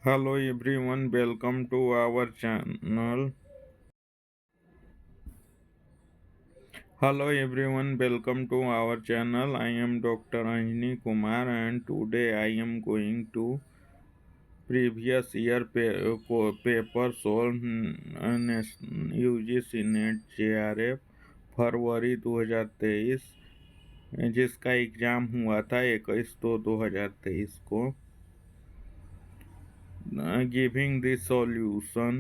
Hello everyone, welcome to our channel. Hello everyone, welcome to our channel. I am Dr. Anjani Kumar and today I am going to previous year paper solve UGC net JRF फरवरी 2023 जिसका exam हुआ था 21/2/2023 को giving the solution.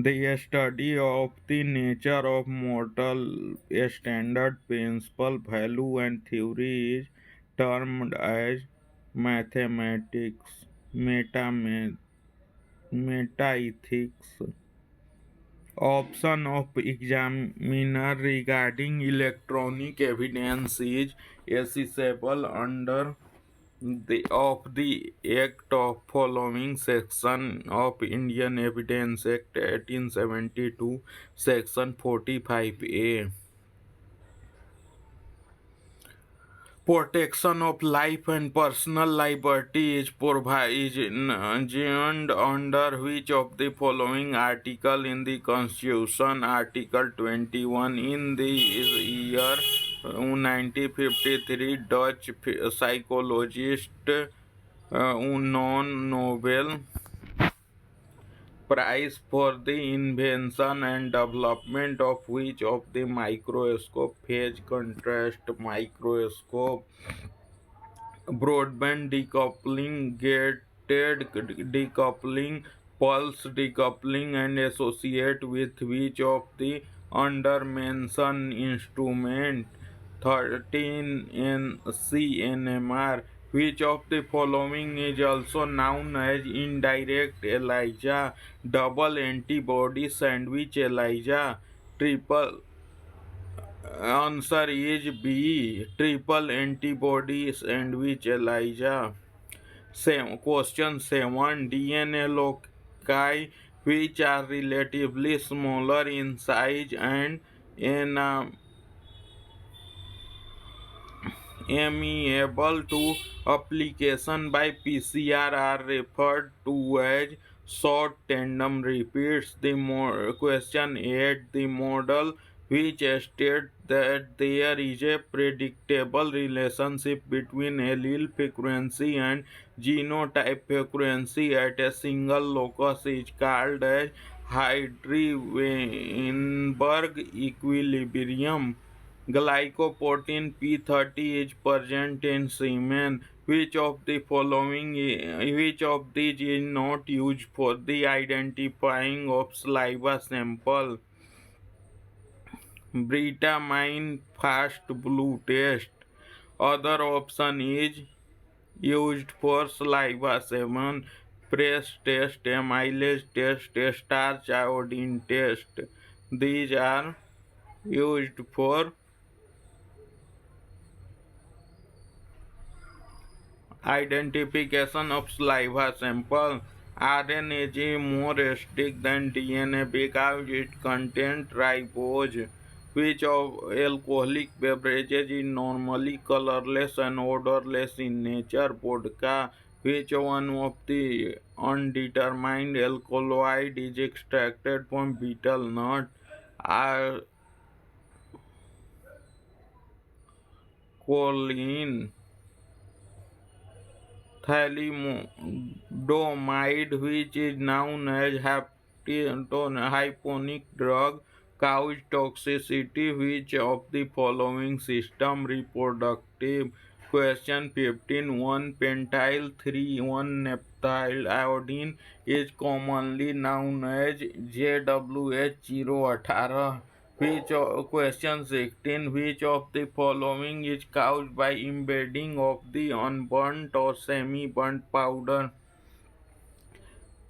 The study of the nature of mortal standard principle value and theory is termed as mathematics, metaethics. Option of examiner regarding electronic evidence is accessible under the Act of following section of Indian Evidence Act 1872, Section 45A. Protection of life and personal liberty is provisioned under which of the following article in the Constitution? Article 21. In the year 1953, Dutch psychologist won Nobel Prize for the invention and development of which of the microscope? Phase contrast microscope, broadband decoupling, gated decoupling, pulse decoupling, and associate with which of the under mentioned instrument? 13 NCNMR. Which of the following is also known as indirect ELISA? Double antibody sandwich ELISA. Triple Answer is B. Triple antibody sandwich ELISA. Question 7. DNA loci which are relatively smaller in size and amenable to application by PCR are referred to as short tandem repeats. The question 8. The model which states that there is a predictable relationship between allele frequency and genotype frequency at a single locus is called as Heidelberg equilibrium. Glycoprotein P30 is present in semen. Which of these is not used for the identifying of saliva sample? Britamine fast blue test. Other option is used for saliva semen, press test, amylase test, starch iodine test. These are used for identification of saliva sample. RNA is more strict than DNA because it contains ribose. Which of alcoholic beverages is normally colorless and odorless in nature? Vodka. Which one of the undetermined alkaloid is extracted from betel nut? Are choline. Thalidomide, which is known as hyponic drug, cause toxicity. Which of the following system reproductive? Question 15. 1-pentyl 3,1-naphthyl iodine is commonly known as JWH018. Question 16. Which of the following is caused by embedding of the unburnt or semi-burnt powder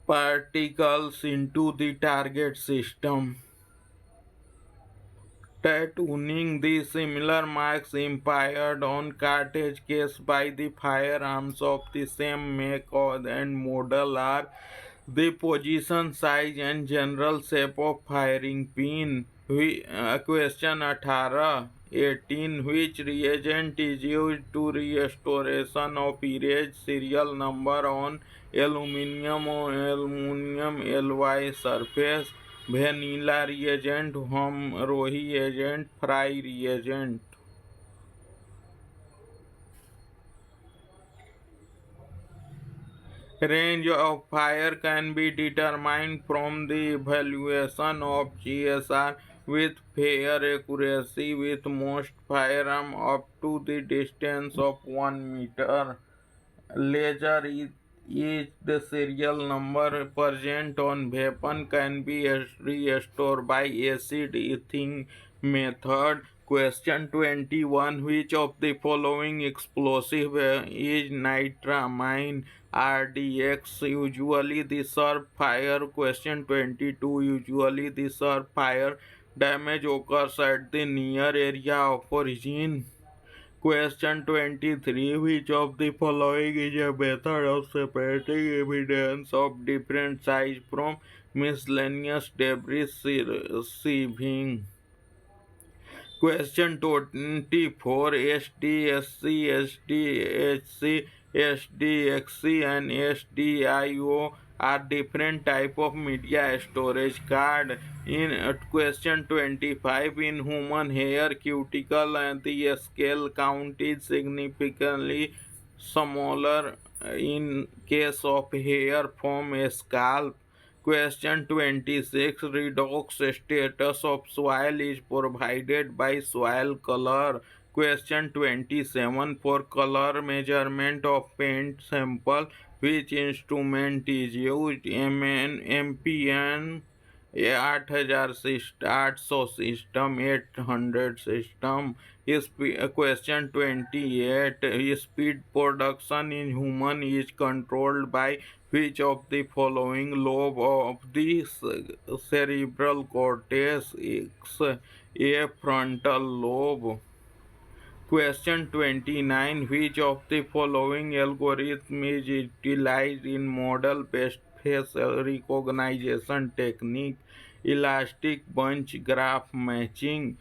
particles into the target system? Tattooing. The similar marks impired on cartridge case by the firearms of the same make and model are the position, size and general shape of firing pin. Question 18. 18. Which reagent is used to restoration of erased serial number on aluminum or aluminum alloy surface? Vanilla reagent, Rohi reagent, Fry reagent. Range of fire can be determined from the evaluation of GSR with fair accuracy, with most firearm up to the distance of 1 meter. Laser is the serial number present on weapon can be restored by acid etching method. Question 21. Which of the following explosive is nitramine RDX? Usually the sharp fire. Question 22. Usually the sharp fire damage occurs at the near area of origin. Question 23. Which of the following is a method of separating evidence of different size from miscellaneous debris sieving? Question 24. SDSC, SDHC, SDXC and SDIO are different type of media storage card. In question 25, in human hair cuticle and the scale count is significantly smaller in case of hair from a scalp. Question 26. Redox status of soil is provided by soil color. Question 27. For color measurement of paint sample, which instrument is used? MPN 8,800 system, 800 system. Question 28. Speed production in human is controlled by which of the following lobe of the cerebral cortex? A frontal lobe. Question 29. Which of the following algorithm is utilized in model-based face recognition technique? Elastic bunch graph matching.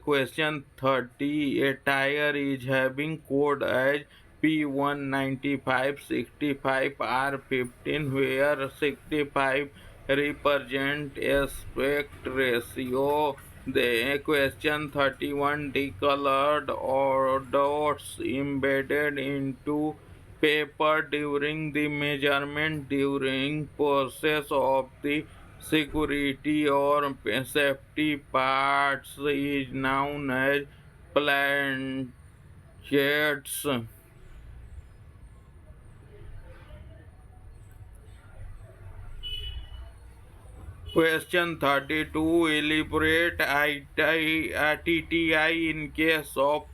Question 30. A tire is having code as P19565 R15 where 65 represent aspect ratio. The question 31. Decolored or dots embedded into paper during the measurement during process of the security or safety parts is known as planchets. Question 32. Elaborate TTI in case of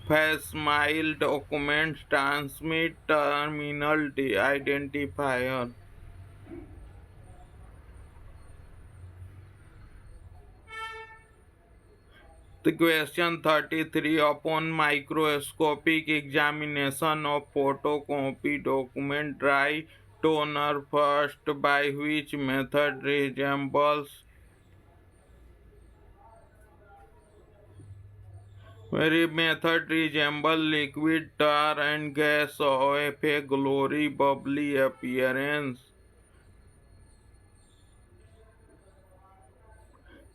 Facsimile documents transmit terminal identifier. The question 33. Upon microscopic examination of photocopy document, dry toner first by which method resembles liquid tar and gas of a glory bubbly appearance.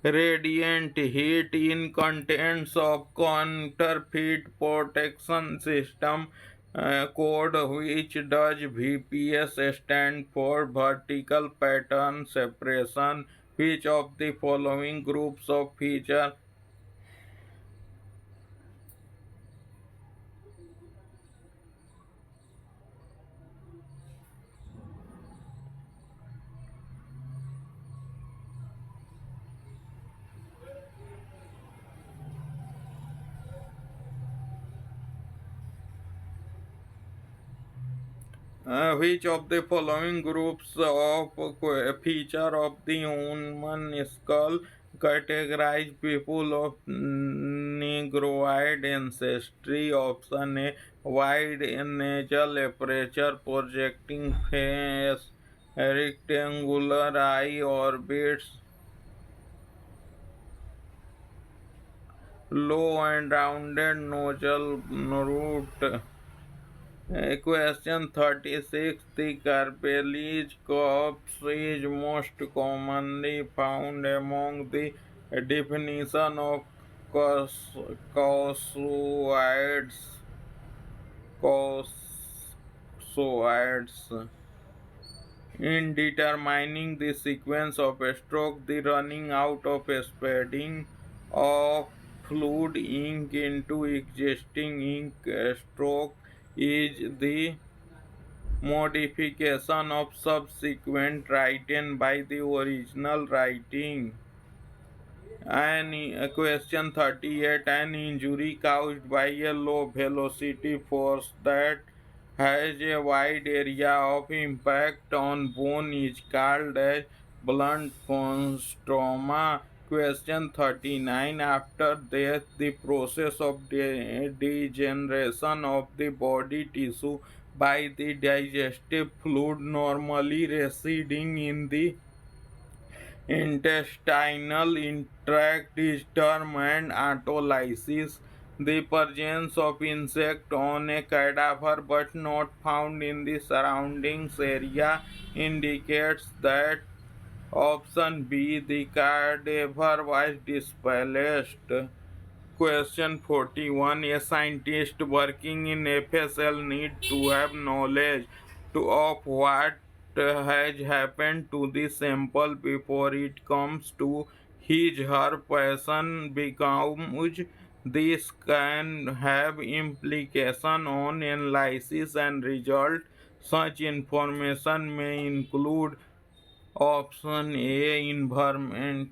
Radiant heat in contents of counterfeit protection system. Code which does VPS stand for vertical pattern separation? Which of the following groups of feature which of the following groups of feature of the human skull categorize people of negroid ancestry? Option A. Wide nasal aperture, projecting face, rectangular eye orbits. low and rounded nozzle root. Question 36. The carpellage corpse is most commonly found among the definition of causoids. Causoids. In determining the sequence of a stroke, the running out of a spreading of fluid ink into existing ink stroke is the modification of subsequent writing by the original writing. And question 38. An injury caused by a low velocity force that has a wide area of impact on bone is called as blunt force trauma. Question 39. After death, the process of degeneration of the body tissue by the digestive fluid normally residing in the intestinal tract is termed autolysis. The presence of insect on a cadaver but not found in the surroundings area indicates that option B, the cadaver was displaced. Question 41. A scientist working in FSL need to have knowledge of what has happened to the sample before it comes to his her person becomes. This can have implication on analysis and result. Such information may include option A, environment.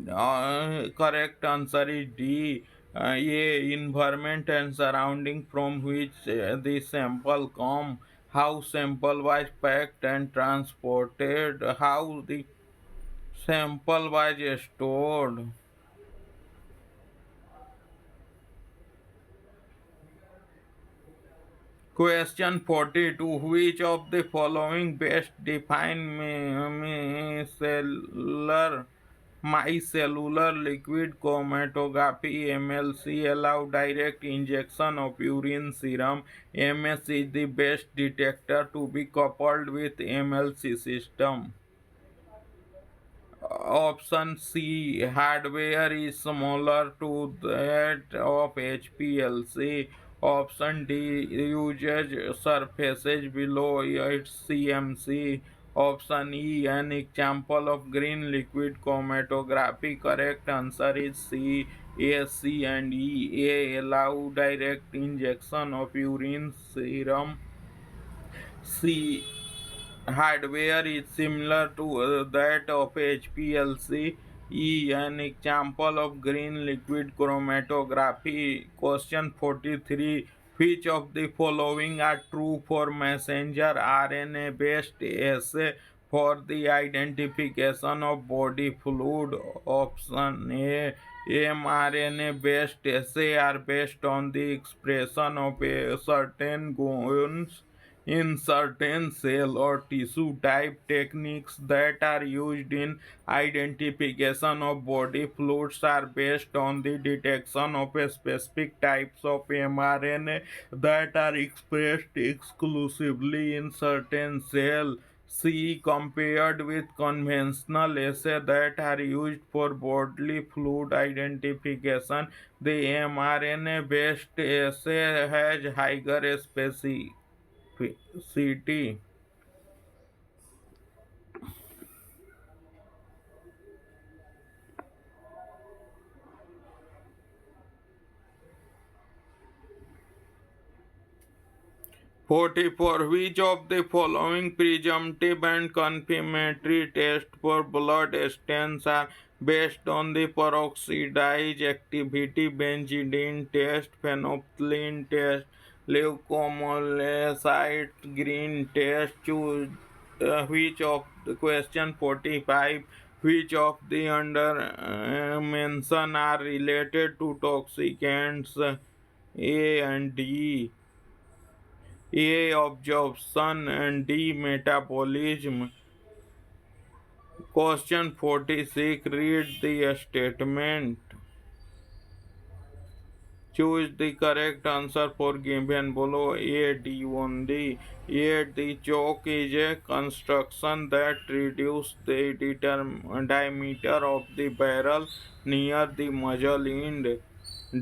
Correct answer is D. A. Environment and surrounding from which the sample come, how sample was packed and transported, how the sample was stored. Question 42. Which of the following best define micellar liquid chromatography? MLC allow direct injection of urine serum. MS is the best detector to be coupled with MLC system. Option C, hardware is smaller to that of HPLC. Option D, uses surfaces below its CMC. Option E, an example of green liquid chromatography. Correct answer is C. A, C and E. A, allow direct injection of urine serum. C, hardware is similar to that of HPLC. E, an example of green liquid chromatography. Question 43. Which of the following are true for messenger RNA based assay for the identification of body fluid? Option A, mRNA based assay are based on the expression of a certain genes in certain cell or tissue type. Techniques that are used in identification of body fluids are based on the detection of a specific types of mRNA that are expressed exclusively in certain cell. C, compared with conventional assay that are used for bodily fluid identification, the mRNA based assay has higher specificity. 44. Which of the following presumptive and confirmatory tests for blood stains are based on the peroxidase activity? Benzidine test, phenolphthalein test, leucomolycite green test. Choose which of the question 45. Which of the under mention are related to toxicants? A and D. A, absorption and D, metabolism. Question 46. Read the statement. Choose the correct answer for given below. A. D only. A. The choke is a construction that reduces the diameter of the barrel near the muzzle end.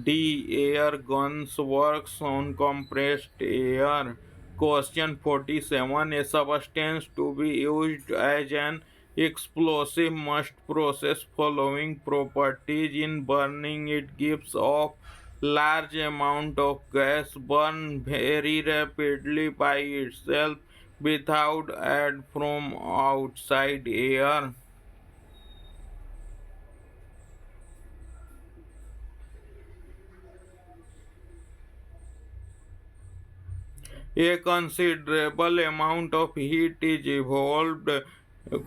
D. Air guns works on compressed air. Question 47. A substance to be used as an explosive must possess following properties. In burning, it gives off large amount of gas, burn very rapidly by itself without aid from outside air. A considerable amount of heat is evolved.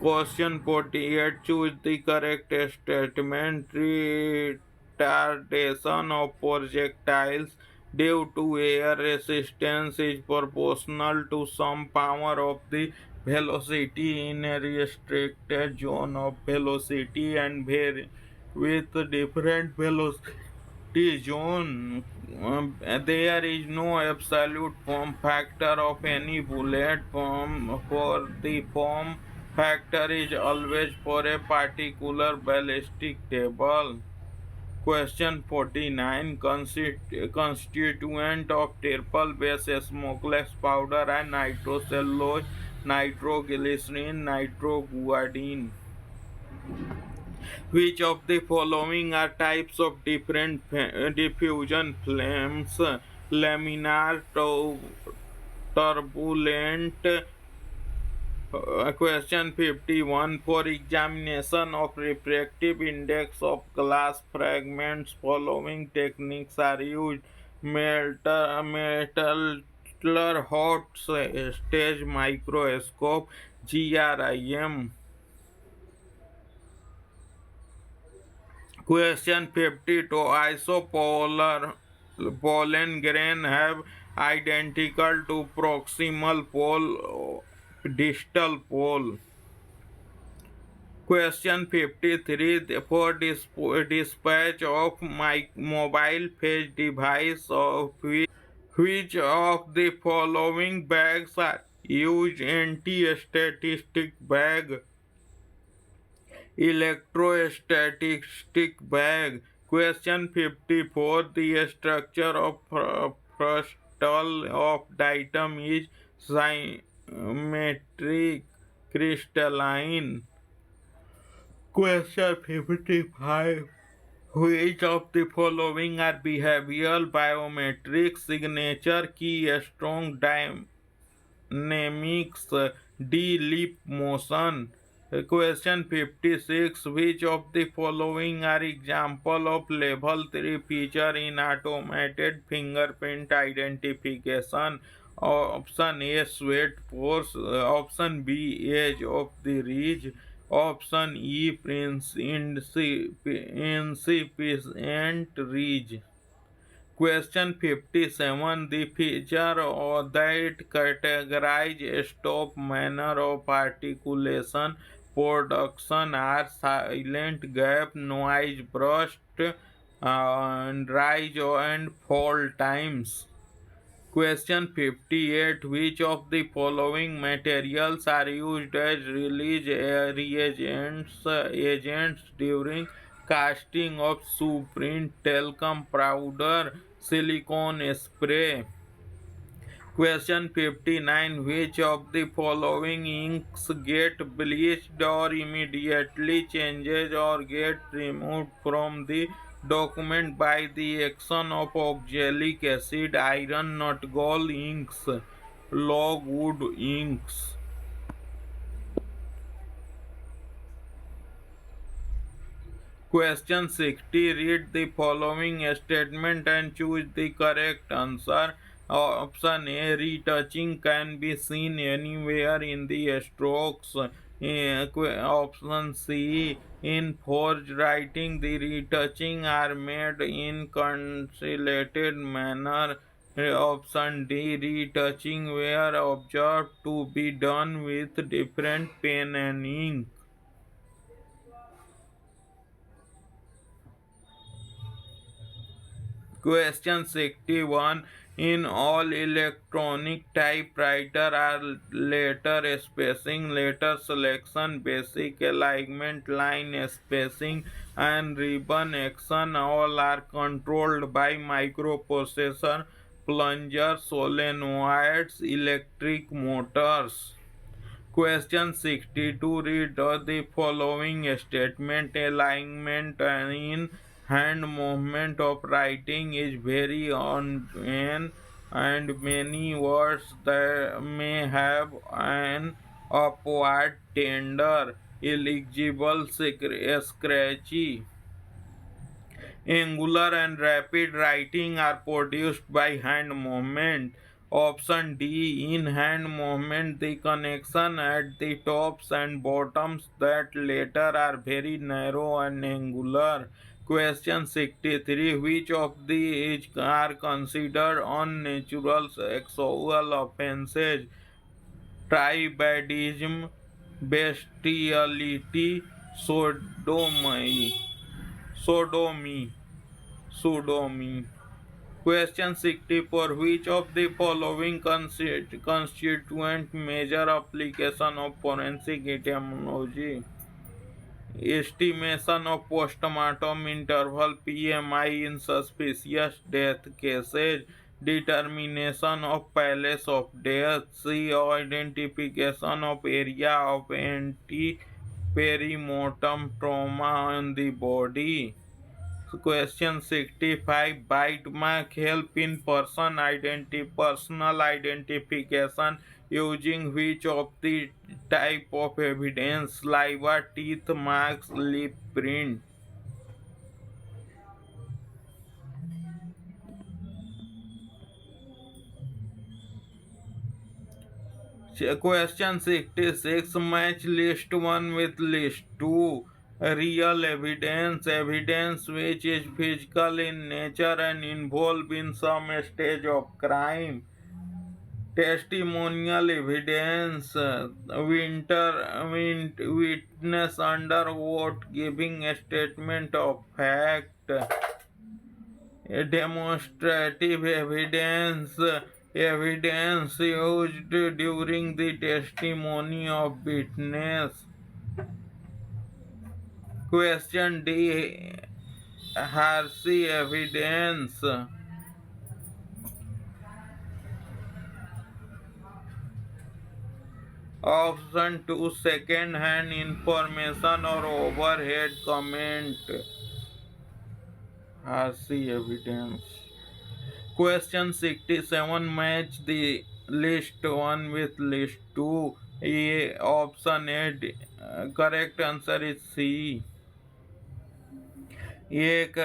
Question 48. Choose the correct statement. Retardation of projectiles due to air resistance is proportional to some power of the velocity in a restricted zone of velocity and vary with different velocity zone. There is no absolute form factor of any bullet form, for the form factor is always for a particular ballistic table. Question 49. Constituent of triple base smokeless powder and nitrocellulose, nitroglycerin, nitroguanidine. Which of the following are types of different diffusion flames? Laminar, turbulent. Question 51. For examination of refractive index of glass fragments, following techniques are used. Metal hot stage microscope, GRIM. Question 52. Isopolar pollen grain have identical to proximal pole, distal pole. Question 53. For dispatch of my mobile phase device, of which of the following bags are used? Anti-static bag, electrostatic bag. Question 54. The structure of frustal of diatom is symmetric crystalline. Question 55. Which of the following are behavioral biometric signature key strong dynamics? D. Lip motion. Question 56. Which of the following are example of level 3 feature in automated fingerprint identification? Option A. Sweat pores. Option B. Edge of the ridge. Option E. Incipient ridge. Question 57. The feature that categorize stop manner of articulation production are silent gap, noise burst, and rise and fall times. Question 58. Which of the following materials are used as release agents during casting of shoe print? Talcum powder, silicone spray. Question 59. Which of the following inks get bleached or immediately changes or get removed from the document by the action of oxalic acid? Iron, not gold inks, logwood inks. Question 60. Read the following statement and choose the correct answer. Option A. Retouching can be seen anywhere in the strokes. Option C. In forged writing, the retouching are made in concealed manner. Option D. Retouching were observed to be done with different pen and ink. Question 61. In all electronic typewriter are letter spacing, letter selection, basic alignment, line spacing, and ribbon action all are controlled by microprocessor, plunger, solenoids, electric motors. Question 62. Read the following statement. Alignment in hand movement of writing is very uneven and many words that may have an upward tender, illegible, scratchy. Angular and rapid writing are produced by hand movement. Option D. In hand movement, the connection at the tops and bottoms that later are very narrow and angular. Question 63. Which of these are considered unnatural sexual offenses? Tribadism, bestiality, sodomy. Sodomy. Sodomy. Question 64. Which of the following constituent major application of forensic etymology? Estimation of postmortem interval PMI in suspicious death cases, determination of place of death, C. Identification of area of anti-perimortem trauma in the body. Question 65. Bite mark help in personal identification using which of the type of evidence? Saliva, teeth marks, lip print. Question 66. Match list 1 with list 2. Real evidence. Evidence which is physical in nature and involved in some stage of crime. Testimonial evidence. Witness under oath giving a statement of fact. Demonstrative evidence. Evidence used during the testimony of witness. Question D. Hearsay evidence. Option 2. Second hand information or overhead comment. Hearsay evidence. Question 67. Match the list 1 with list 2. Option A. Correct answer is C. एक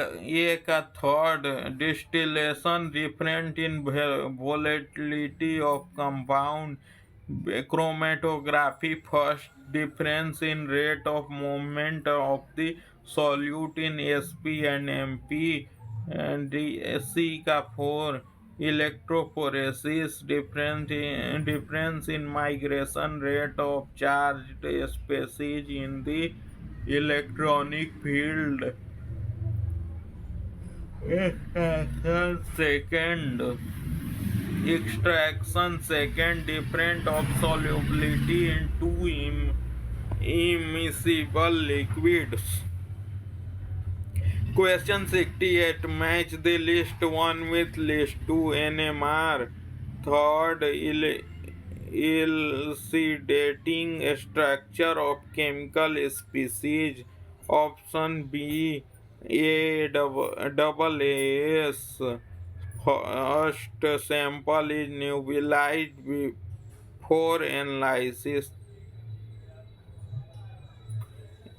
third distillation different in volatility of compound. Chromatography first difference in rate of movement of the solute in SP and MP. And C का 4. Electrophoresis difference in migration rate of charged species in the electronic field. Second. Extraction second difference of solubility in two immiscible liquids. Question 68. Match the list 1 with list 2. NMR. Third, elucidating structure of chemical species. Option B. Double AS. First sample is nebulized before analysis.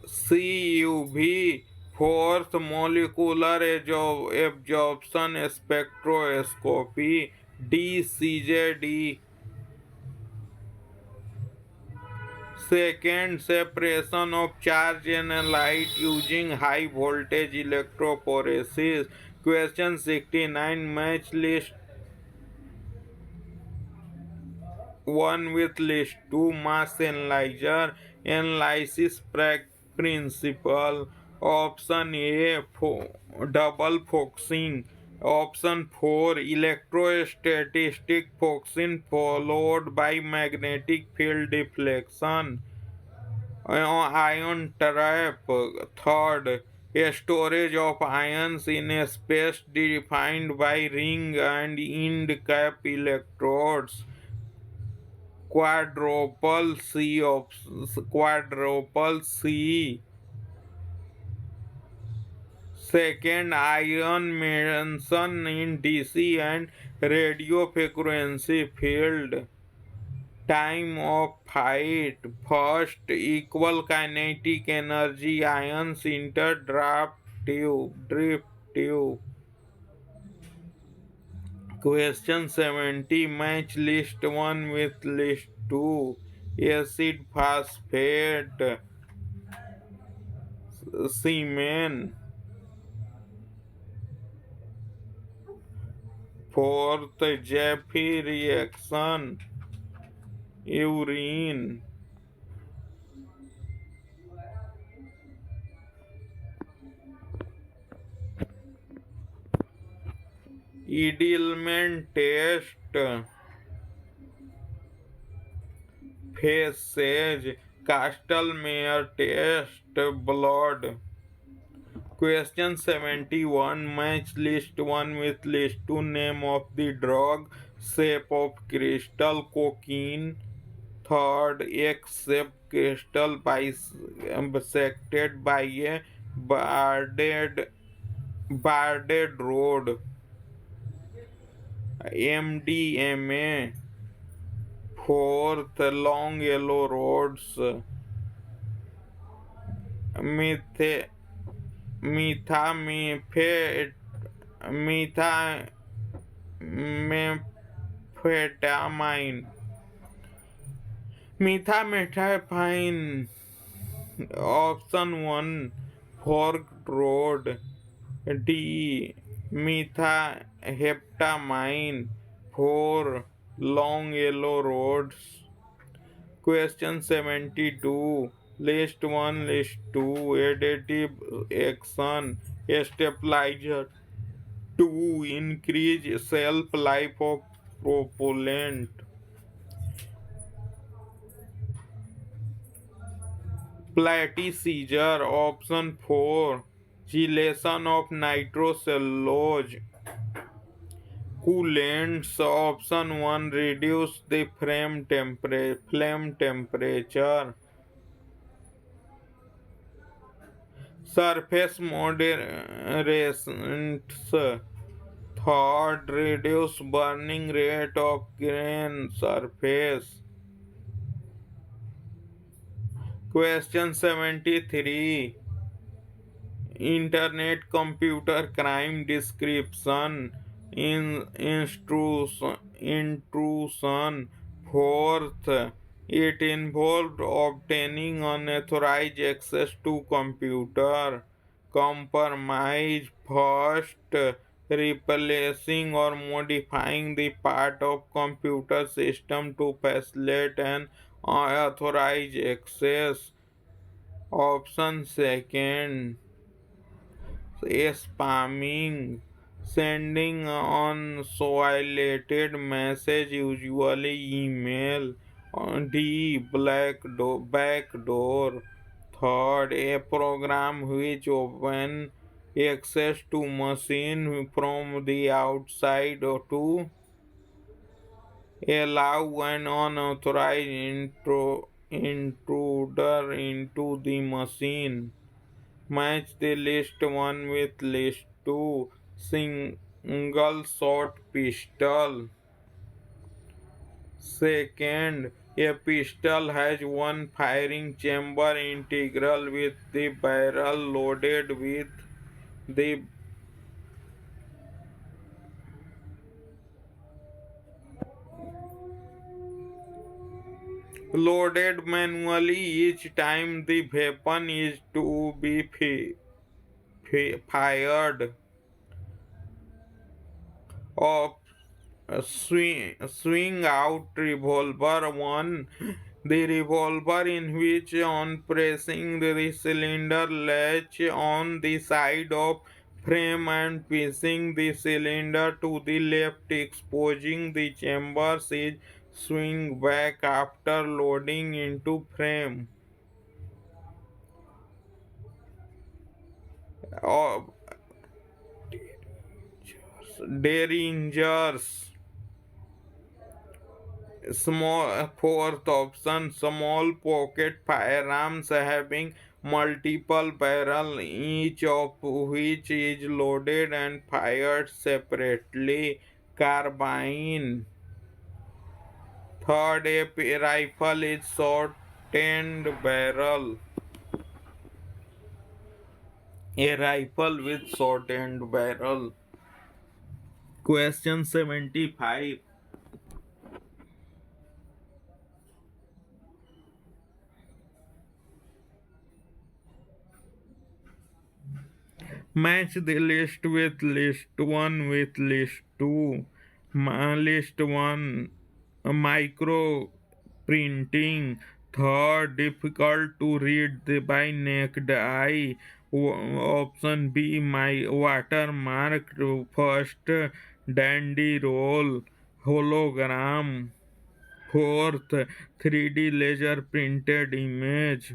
CUV. Fourth, molecular absorption spectroscopy. DCJD. Second, separation of charge and light using high voltage electrophoresis. Question 69. Match list 1 with list 2. Mass analyzer analysis principle. Option A. Double focusing. Option 4 electrostatic focusing followed by magnetic field deflection. Ion trap. Third, a storage of ions in a space defined by ring and end cap electrodes. Quadruple C of quadruple C. Second, ion mention in DC and radio frequency field. Time of flight. First, equal kinetic energy ions enter drift tube. Question 70. Match list 1 with list 2. Acid phosphate semen. Fourth, Jeffy reaction urine. Edelman test. Phasage. Castle-Meyer test. Blood. Question 71. Match list 1 with list 2. Name of the drug. Shape of crystal. Cocaine. Third, X-shaped crystal bisected by a barred road. MDMA. Fourth, long yellow roads. Metha, methamphetamine. Methamphetamine. Methamphetamine. Option 1, forked road. D. Methamphetamine. 4. Long yellow roads. Question 72. List 1, list 2. Additive action. Stabilizer. 2. Increase shelf life of propellant. Platyseizure. Option 4. Chelation of nitrocellulose. Coolants. Option 1. Reduce the flame temperature. Surface moderations. Third, reduce burning rate of grain surface. Question 73. Internet computer crime description. Intrusion. Fourth, it involved obtaining unauthorized access to computer. Compromise. First, replacing or modifying the part of computer system to facilitate an unauthorized access. Option second, spamming, sending unsolicited message, usually email. D. Backdoor. Third, a program which open access to machine from the outside or to allow an unauthorized intruder into the machine. Match the list 1 with list 2. Single shot pistol. Second, a pistol has one firing chamber integral with the barrel the loaded manually each time the weapon is to be fired. Of swing out revolver 1, the revolver in which on pressing the cylinder latch on the side of frame and piecing the cylinder to the left, exposing the chambers is swing back after loading into frame. Uh, Derringers. Small fourth option, small pocket firearms having multiple barrel, each of which is loaded and fired separately. Carbine. Third, a rifle is short-end barrel. A rifle with short-end barrel. Question 75. Match the list with list 1 with list 2. List 1 micro printing. Third, difficult to read by naked eye. Option B, my watermark. First, dandy roll hologram. Fourth, 3D laser printed image.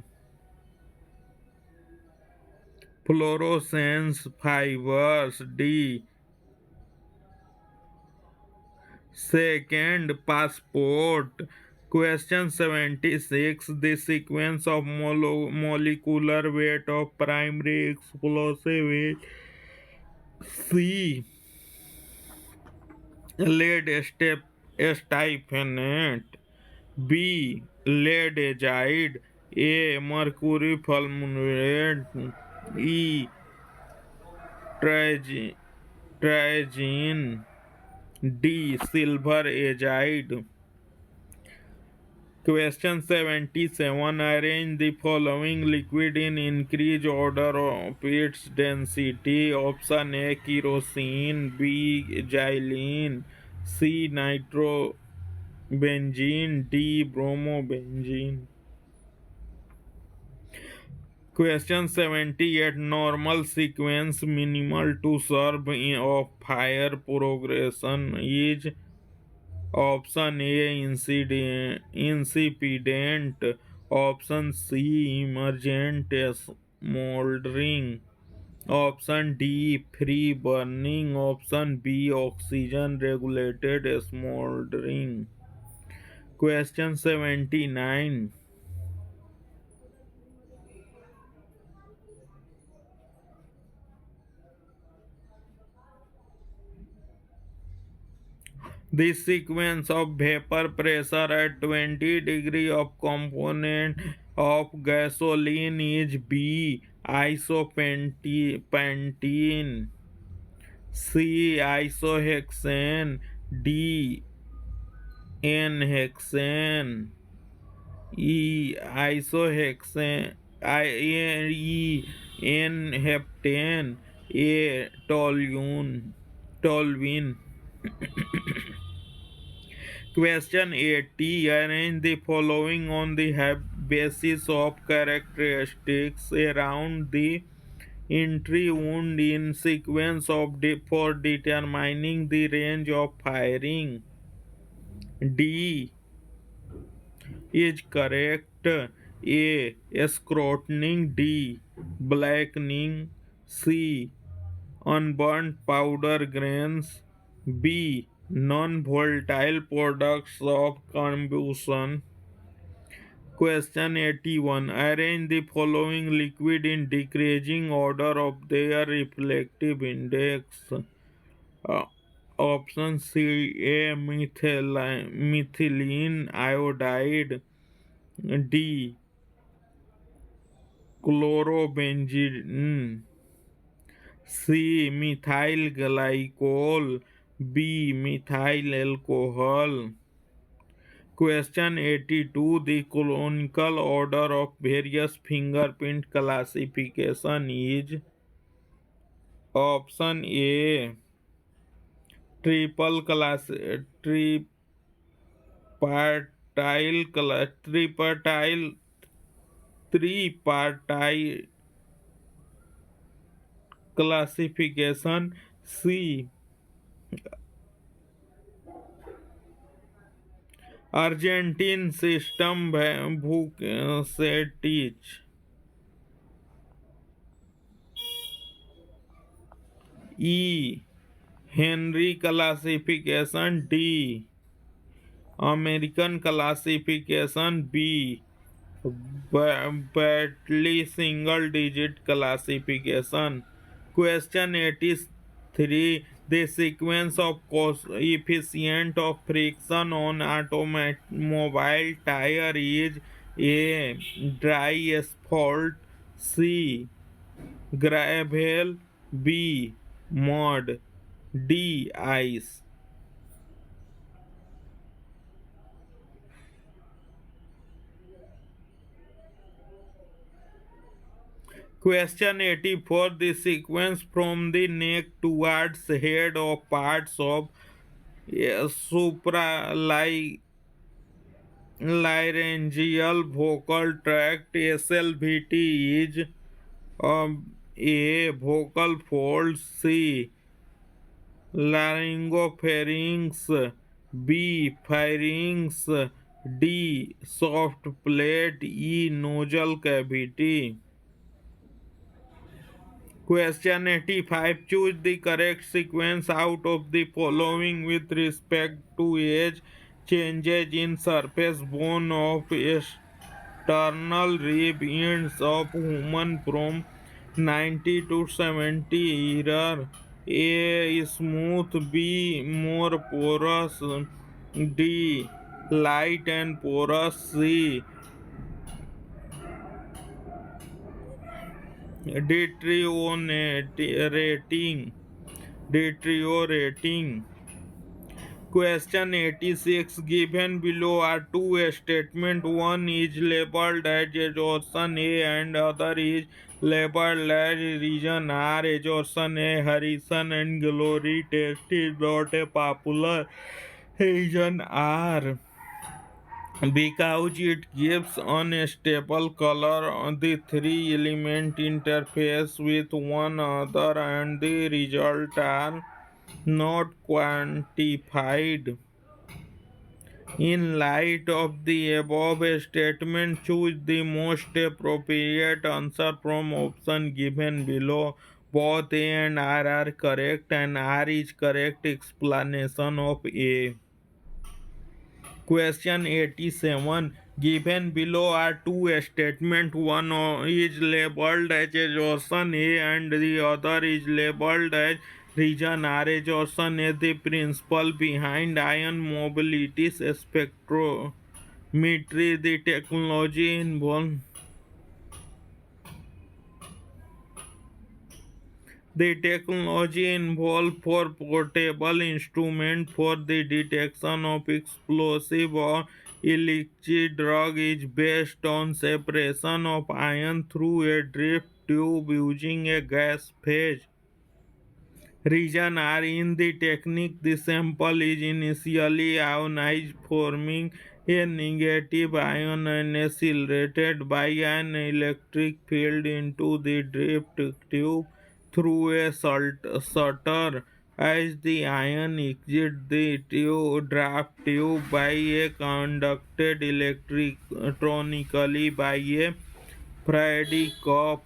Fluorescence fibers. D. Second, passport. Question 76. The sequence of molecular weight of primary explosive is C. Lead stiphanate. B. Lead azide. A. Mercury fulminate. E. Triazine. Triazine. D. Silver azide. Question 77. Arrange the following liquid in increased order of its density. Option A, kerosene. B, xylene. C, nitrobenzene. D, bromobenzene. Question 78. Normal sequence minimal to serve of fire progression is option A, incipient. Option C, emergent smoldering. Option D, free burning. Option B, oxygen regulated smoldering. Question 79. The sequence of vapor pressure at 20 degree of component of gasoline is B. Isopentene. C. Isohexane. D. N-hexane. E. Isohexane. E. N-heptane. A. Toluene. Toluene. Question 80. Arrange the following on the basis of characteristics around the entry wound in sequence of for determining the range of firing. D is correct. A. Scrutining. D. Blackening. C. Unburnt powder grains. B. Non-volatile products of combustion. Question 81. Arrange the following liquid in decreasing order of their reflective index. Uh, Option C, A. Methylene iodide. D. Chlorobenzene. C. Methyl glycol. B. Methyl alcohol. Question 82. The canonical order of various fingerprint classification is option A. Triple class tripartite classification. C. Argentine system Vucetich. E. Henry classification. D. American classification. B. Bartley single digit classification. Question 83. The sequence of coefficient of friction on automobile tire is: A. Dry asphalt. C. Gravel. B. Mud. D. Ice. Question 84. The sequence from the neck towards head of parts of supralaryngeal vocal tract SLVT is: A. Vocal folds. C. Laryngopharynx. B. Pharynx. D. Soft plate. E. Nasal cavity. Question 85. Choose the correct sequence out of the following with respect to age. Changes in surface bone of external rib ends of human from 90 to 70 year. A. Smooth. B. More porous. D. Light and porous. C. Deteriorating. Deteriorating. Question 86. Given below are two statements. One is labeled as exhaustion A and other is labeled as region R. Exhaustion A, Harrison and Glory test is not a popular region R because it gives unstable color on the three element interface with one another and the result are not quantified. In light of the above statement, choose the most appropriate answer from option given below. Both A and R are correct and R is correct explanation of A. Question 87. Given below are two statements. One is labeled as exhaustion A and the other is labeled as region R. Exhaustion is the principle behind ion mobility spectrometry. The technology involved The technology involved for portable instrument for the detection of explosive or illicit drug is based on separation of ion through a drip tube using a gas phase. Region R in the technique, the sample is initially ionized, forming a negative ion and accelerated by an electric field into the drift tube through a shutter. As the ion exits the draft tube by a conducted electronically by a Faraday cup.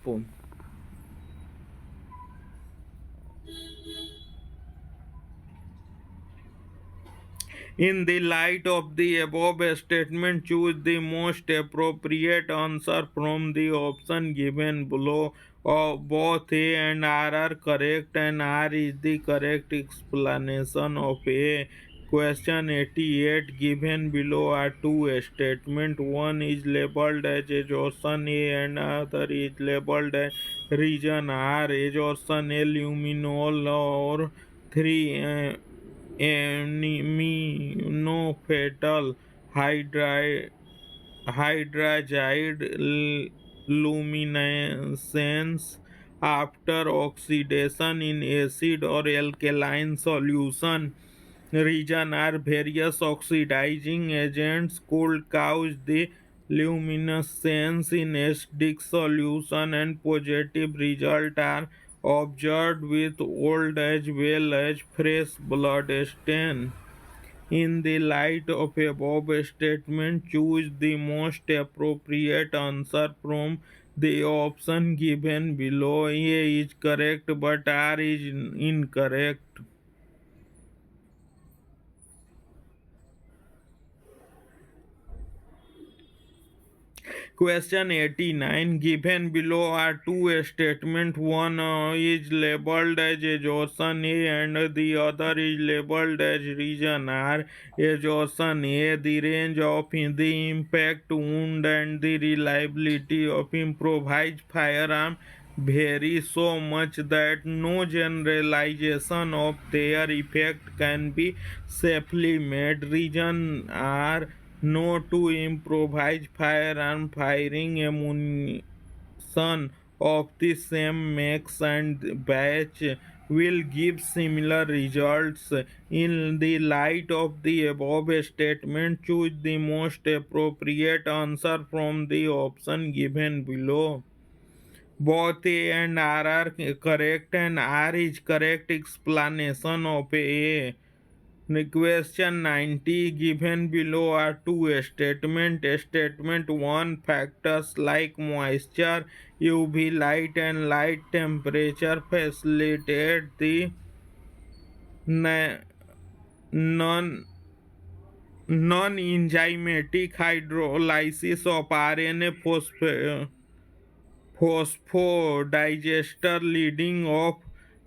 In the light of the above statement, choose the most appropriate answer from the option given below. Both A and R are correct, and R is the correct explanation of A. Question 88. Given below are two statements. One is labeled as exhaustion A and other is labeled as region R. Exhaustion A luminol or 3 aminofatal hydrazide luminescence after oxidation in acid or alkaline solution. Region are various oxidizing agents could cause the luminescence in acidic solution and positive result are observed with old as well as fresh blood stain. In the light of above statement, choose the most appropriate answer from the option given below. A is correct but R is incorrect. Question 89. Given below are two statements. One is labeled as exhaustion A and the other is labeled as region R. Exhaustion A, the range of the impact wound and the reliability of improvised firearm vary so much that no generalization of their effect can be safely made. Region R, no to improvise firearm firing ammunition of the same makes and batch will give similar results. In the light of the above statement, choose the most appropriate answer from the option given below. Both A and R are correct, and R is correct explanation of A. Question 90. Given below are two statements. Statement 1, factors like moisture, UV light, and light temperature facilitate the na- non non-enzymatic hydrolysis of RNA phosphodigester leading of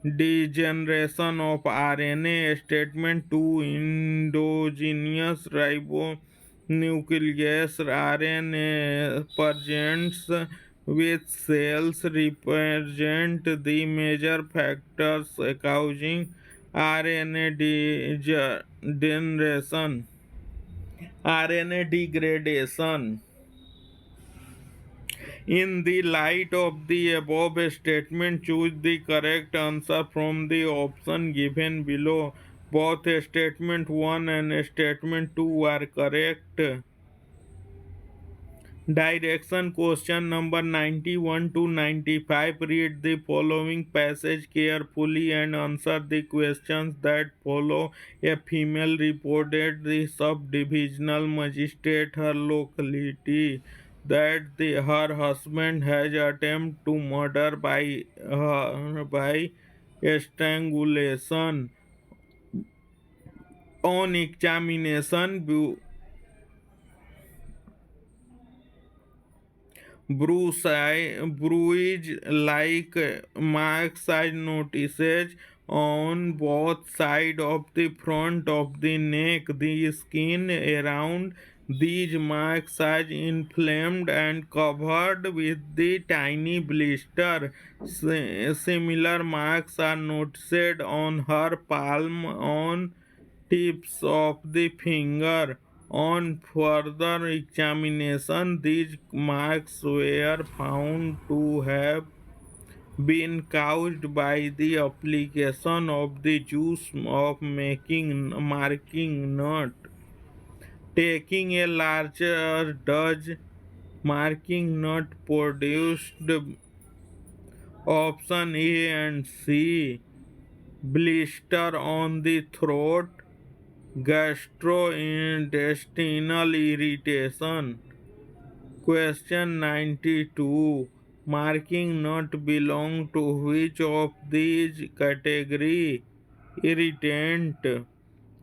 degeneration of RNA. Statement 2, endogenous ribonuclease RNA presents with cells represent the major factors causing RNA degeneration. RNA degradation. In the light of the above statement, choose the correct answer from the option given below. Both statement 1 and statement 2 are correct. Direction question number 91 to 95. Read the following passage carefully and answer the questions that follow. A female reported the sub-divisional magistrate her locality that her husband has attempted to murder by her by strangulation. On examination, bruise-like marks are noticed on both sides of the front of the neck. The skin around these marks is inflamed and covered with the tiny blister. Similar marks are noticed on her palm, on tips of the finger. On further examination, these marks were found to have been caused by the application of the juice of making marking nut. Taking a larger dose, marking nut produced option A and C. Blister on the throat, gastrointestinal irritation. Question 92. Marking not belong to which of these category? Irritant.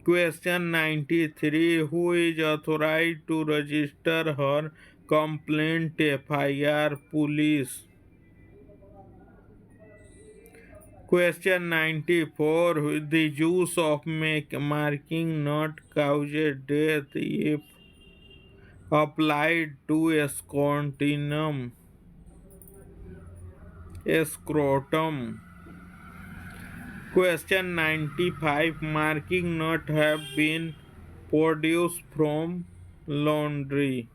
Question 93. Who is authorized to register her complaint FIR? Police. Question 94. The use of marking not causes death if applied to scrotum. Question 95. Marking not have been produced from laundry.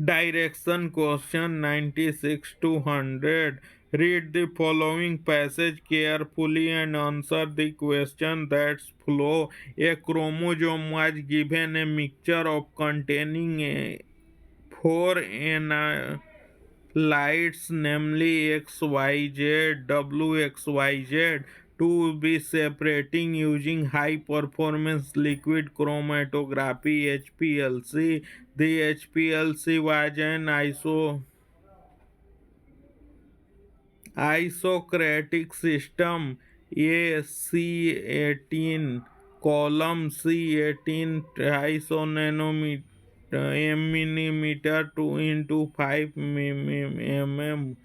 Direction question 96 to 100. Read the following passage carefully and answer the question that's flow. A chromosome was given a mixture of containing four lights, namely XYZ, WXYZ, to be separating using high performance liquid chromatography HPLC. The HPLC was an isocratic system. A C18 column, C18 isonanometer millimeter 2 into 5 mm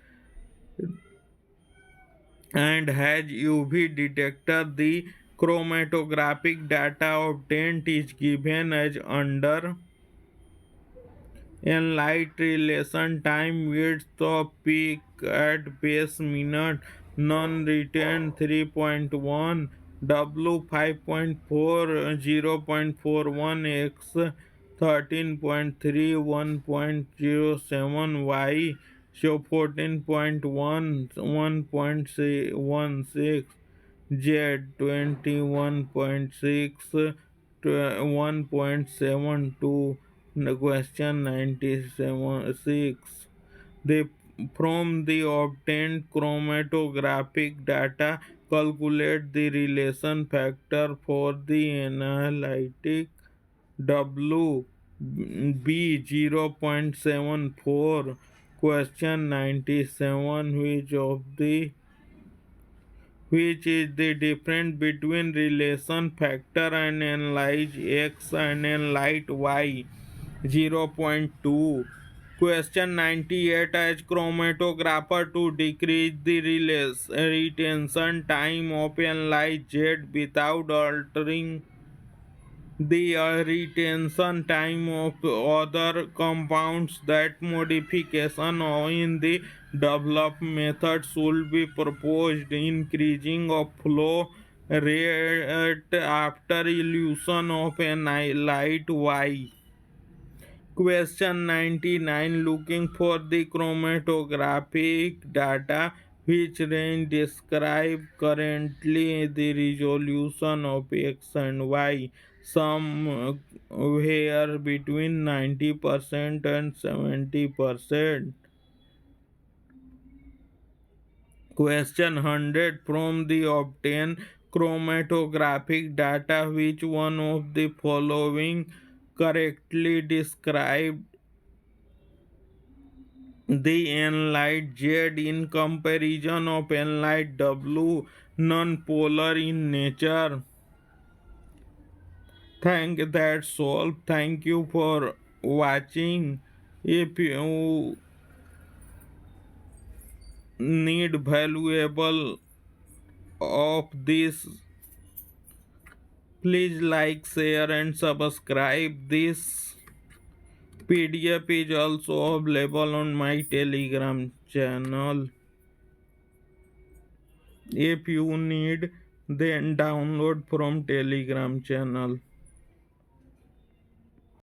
and has UV detector. The chromatographic data obtained is given as under. In light relation time, width of peak at base minute, non-retained 3.1, W 5.4, 0.41, X 13.3, 1.07, Y so 14.1, 1.16, Z 21.6, 1.72. Question 96. They, from the obtained chromatographic data, calculate the relation factor for the analytic W B 0.74. Question 97. Which is the difference between relation factor and analyze X and analyte Y? 0.2. Question 98. As chromatographer to decrease the retention time of analyte Z without altering the retention time of other compounds, that modification in the developed method should be proposed. Increasing of flow rate after illusion of a light Y. Question 99. Looking for the chromatographic data which range describe currently the resolution of X and Y, somewhere between 90% and 70%. Question 100. From the obtained chromatographic data, which one of the following correctly described the N-light Z in comparison of N-light W, non-polar in nature? That's all. Thank you for watching. If you need valuable of this, please like, share and subscribe. This PDF is also available on my Telegram channel. If you need, then download from Telegram channel.